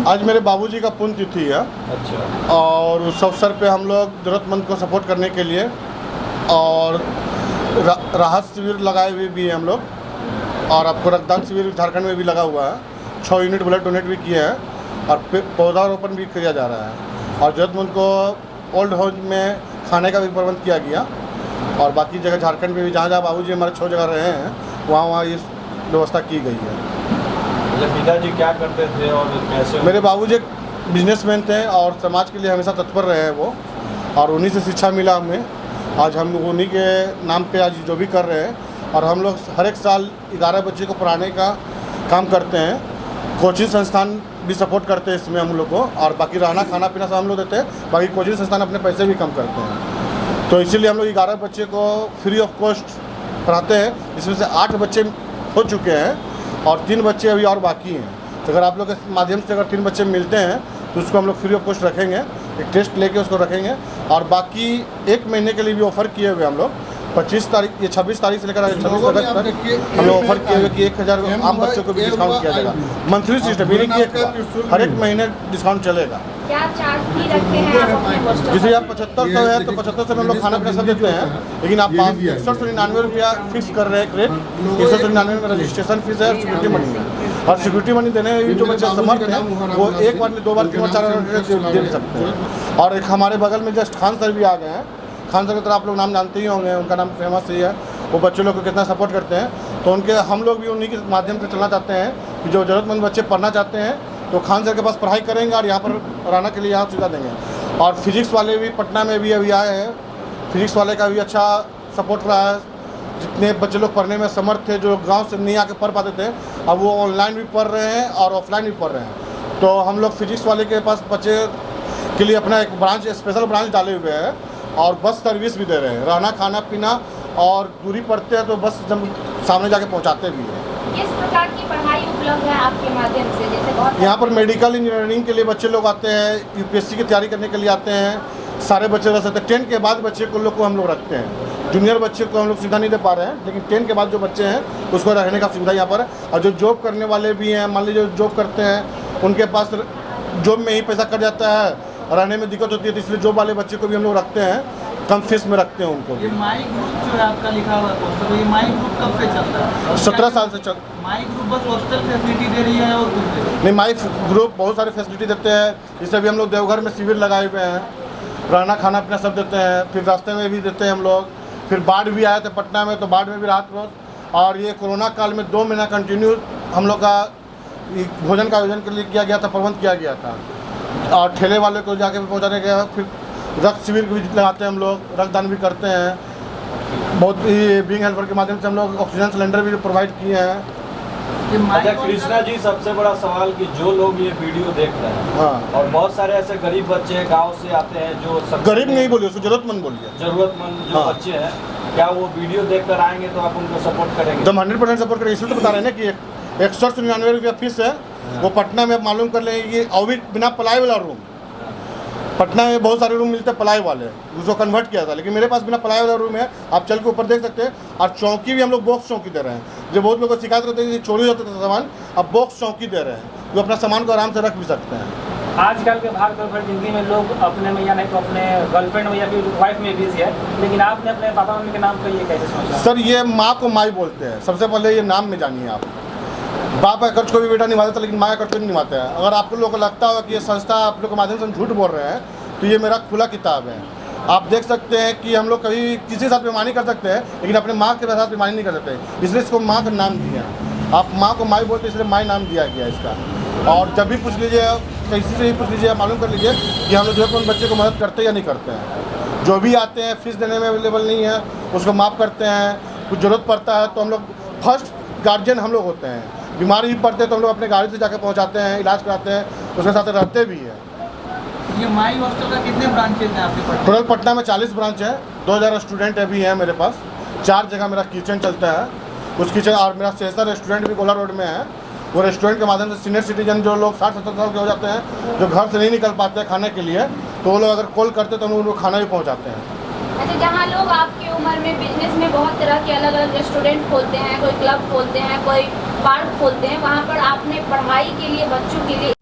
आज मेरे बाबूजी का पुण्यतिथि है। अच्छा। और उस अवसर पे हम लोग ज़रूरतमंद को सपोर्ट करने के लिए और राहत शिविर लगाए हुए भी हैं हम लोग। और आपको रक्तदान शिविर झारखंड में भी लगा हुआ है। 6 यूनिट ब्लड डोनेट भी किए हैं और पौधारोपण भी किया जा रहा है। और ज़रूरतमंद को ओल्ड हाउस में खाने का भी प्रबंध किया गया। और बाकी जगह झारखंड में भी जहाँ जहाँ बाबूजी हमारे 6 जगह रहे हैं वहाँ इस व्यवस्था की गई है। पिताजी क्या करते थे और कैसे? मेरे बाबूजी एक बिजनेसमैन थे और समाज के लिए हमेशा तत्पर रहे हैं वो। और उन्हीं से शिक्षा मिला हमें। आज हम उन्हीं के नाम पे आज जो भी कर रहे हैं। और हम लोग हर एक साल 11 बच्चे को पढ़ाने का काम करते हैं। कोचिंग संस्थान भी सपोर्ट करते हैं इसमें हम लोग को। और बाकी रहना खाना पीना सब हम लोग देते हैं। बाकी कोचिंग संस्थान अपने पैसे भी कम करते हैं। तो इसीलिए हम लोग 11 बच्चे को फ्री ऑफ कॉस्ट पढ़ाते हैं। इसमें से 8 बच्चे हो चुके हैं और 3 बच्चे अभी और बाकी हैं। तो अगर आप लोग के माध्यम से अगर 3 बच्चे मिलते हैं तो उसको हम लोग फ्री ऑफ कॉस्ट रखेंगे। एक टेस्ट लेके उसको रखेंगे। और बाकी 1 महीने के लिए भी ऑफ़र किए हुए हम लोग 26 तारीख ये 26 तारीख से लेकर 26 अगस्त तक हम लोग ऑफर किए हुए कि 1000 आम बच्चों को भी डिस्काउंट किया जाएगा। मंथली सिस्टम यानी कि हर एक महीने डिस्काउंट चलेगा। क्या चार्ज भी रखते हैं आप अपने हॉस्टल? जैसे आप 7500 है तो 7500 में हम लोग खाना पीना सब देते हैं। लेकिन आप 6199 रुपया फिक्स कर रहे हैं रेट। 199 में रजिस्ट्रेशन फीस है और सिक्योरिटी मनी है। और सिक्योरिटी मनी देने में जो बच्चे समर्थ हैं वो 1 बार में 2 बार 3 बार 4 बार दे भी सकते हैं। और एक हमारे बगल में जस्ट खान सर भी आ गए हैं। खान सर की तरह आप लोग नाम जानते ही होंगे। उनका नाम फेमस ही है। वो बच्चों लोग को कितना सपोर्ट करते हैं। तो उनके हम लोग भी उन्हीं के माध्यम से चलना चाहते हैं कि जो ज़रूरतमंद बच्चे पढ़ना चाहते हैं तो खान सर के पास पढ़ाई करेंगे और यहाँ पर रहने के लिए यहाँ सुविधा देंगे। और फिजिक्स वाले भी पटना में भी अभी आए हैं। फिजिक्स वाले का भी अच्छा सपोर्ट रहा है। जितने बच्चे लोग पढ़ने में समर्थ थे जो गांव से नहीं आके पढ़ पाते थे अब वो ऑनलाइन भी पढ़ रहे हैं और ऑफलाइन भी पढ़ रहे हैं। तो हम लोग फिजिक्स वाले के पास बच्चे के लिए अपना एक ब्रांच स्पेशल ब्रांच डाले हुए हैं और बस सर्विस भी दे रहे हैं। रहना खाना पीना और दूरी पड़ते हैं तो बस जब सामने जाके पहुँचाते भी हैं। किस प्रकार की पढ़ाई उपलब्ध है आपके माध्यम से? जैसे बहुत यहाँ पर मेडिकल इंजीनियरिंग के लिए बच्चे लोग आते हैं। यूपीएससी की तैयारी करने के लिए आते हैं। सारे बच्चे रह सकते हैं। 10 के बाद बच्चे को लोग को हम लोग रखते हैं। जूनियर बच्चे को हम लोग सुविधा नहीं दे पा रहे हैं लेकिन 10 के बाद जो बच्चे हैं उसको रहने का सुविधा यहाँ पर है। और जो जॉब करने वाले भी हैं मान लीजिए जो जॉब करते हैं उनके पास जॉब में ही पैसा कट जाता है रहने में दिक्कत होती है। तो इसलिए जॉब वाले बच्चे को भी हम लोग रखते हैं। कम फीस में रखते हैं उनको। ये माई ग्रुप जो है आपका लिखा हुआ है तो ये माई ग्रुप कब से चलता है? 17 साल से चल। माई ग्रुप बस हॉस्टल फैसिलिटी दे रही है और कुछ दे रही है? नहीं माई ग्रुप बहुत सारे फैसिलिटी देते हैं। जैसे भी हम लोग देवघर में शिविर लगाए हुए हैं। रहना खाना पीना सब देते हैं। फिर रास्ते में भी देते हैं हम लोग। फिर बाढ़ भी आए थे पटना में तो बाढ़ में भी राहत रोज। और ये कोरोना काल में 2 महीना कंटिन्यू हम लोग का भोजन का आयोजन के लिए किया गया था प्रबंध किया गया था। और ठेले वाले को जाके पहुँचाने गया। फिर रक्त शिविर भी लगाते हैं हम लोग। रक्तदान भी करते हैं। बहुत ही बीइंग हेल्पर के माध्यम से हम लोग ऑक्सीजन सिलेंडर भी प्रोवाइड किए हैं। अच्छा कृष्णा जी सबसे बड़ा सवाल कि जो लोग ये वीडियो देख रहे हैं हाँ और बहुत सारे ऐसे गरीब बच्चे गांव से आते हैं जो गरीब नहीं बोलिए उसको ज़रूरतमंद बोलिए। जरूरतमंद जो हाँ। बच्चे हैं क्या वो वीडियो देखकर आएंगे तो आप उनको सपोर्ट करेंगे? एकदम 100% सपोर्ट करें। इसलिए तो बता रहे हैं ना कि 199 रुपया फीस है। वो पटना में आप मालूम कर लेंगे कि और भी बिना पलाई वाला रूम पटना में बहुत सारे रूम मिलते हैं पलाई वाले उसको कन्वर्ट किया था। लेकिन मेरे पास बिना पलाई वाला रूम है। आप चल के ऊपर देख सकते हैं। और चौकी भी हम लोग बॉक्स चौकी दे रहे हैं। जो बहुत लोगों को शिकायत करते हैं कि चोरी होता था सामान अब बॉक्स चौकी दे रहे हैं जो अपना सामान को आराम से रख भी सकते हैं। आजकल के भाग दौड़ जिंदगी में लोग अपने में या नहीं तो अपने गर्लफ्रेंड में या फिर वाइफ में बिजी है। लेकिन आपने अपने पापा मम्मी के नाम पर ये कैसे सोचा? सर ये माँ को माई बोलते हैं। सबसे पहले ये नाम में जानिए आप। बाप का कर्ज को भी बेटा निभाता था लेकिन माँ का कर्ज को नहीं निभाते हैं। अगर आप लोगों को लगता हो कि ये संस्था आप लोग के माध्यम से हम झूठ बोल रहे हैं तो ये मेरा खुला किताब है। आप देख सकते हैं कि हम लोग कभी किसी के साथ बेईमानी कर सकते हैं लेकिन अपने माँ के साथ बेईमानी नहीं कर सकते। इसलिए इसको माँ का नाम दिया। आप माँ को माई बोलते इसलिए माई नाम दिया गया इसका। और जब भी पूछ लीजिए किसी से भी पूछ लीजिए मालूम कर लीजिए कि हम लोग ज़रूरतमंद बच्चे को मदद करते या नहीं करते हैं। जो भी आते हैं फीस देने में अवेलेबल नहीं है उसको माफ़ करते हैं। कुछ ज़रूरत पड़ता है तो हम लोग फर्स्ट गार्जियन हम लोग होते हैं। बीमारी भी पड़ते हैं तो हम लोग अपने गाड़ी से जाकर पहुँचाते हैं इलाज कराते हैं उसके साथ रहते भी हैं। ये माई हॉस्टल का कितने ब्रांचेज हैं आपके पास? टोटल पटना में 40 ब्रांच है। 2000 स्टूडेंट अभी हैं मेरे पास। 4 जगह मेरा किचन चलता है। उस किचन और मेरा सेसा रेस्टोरेंट भी गोला रोड में है। वो रेस्टोरेंट के माध्यम से सीनियर सिटीजन जो लोग 60-70 साल के हो जाते हैं जो घर से नहीं निकल पाते हैं खाने के लिए तो वो लोग अगर कॉल करते तो हम उनको खाना भी पहुँचाते हैं। अच्छा जहाँ लोग आपकी उम्र में बिजनेस में बहुत तरह के अलग अलग रेस्टोरेंट खोलते हैं कोई क्लब खोलते हैं कोई पार्क खोलते हैं वहाँ पर आपने पढ़ाई के लिए बच्चों के लिए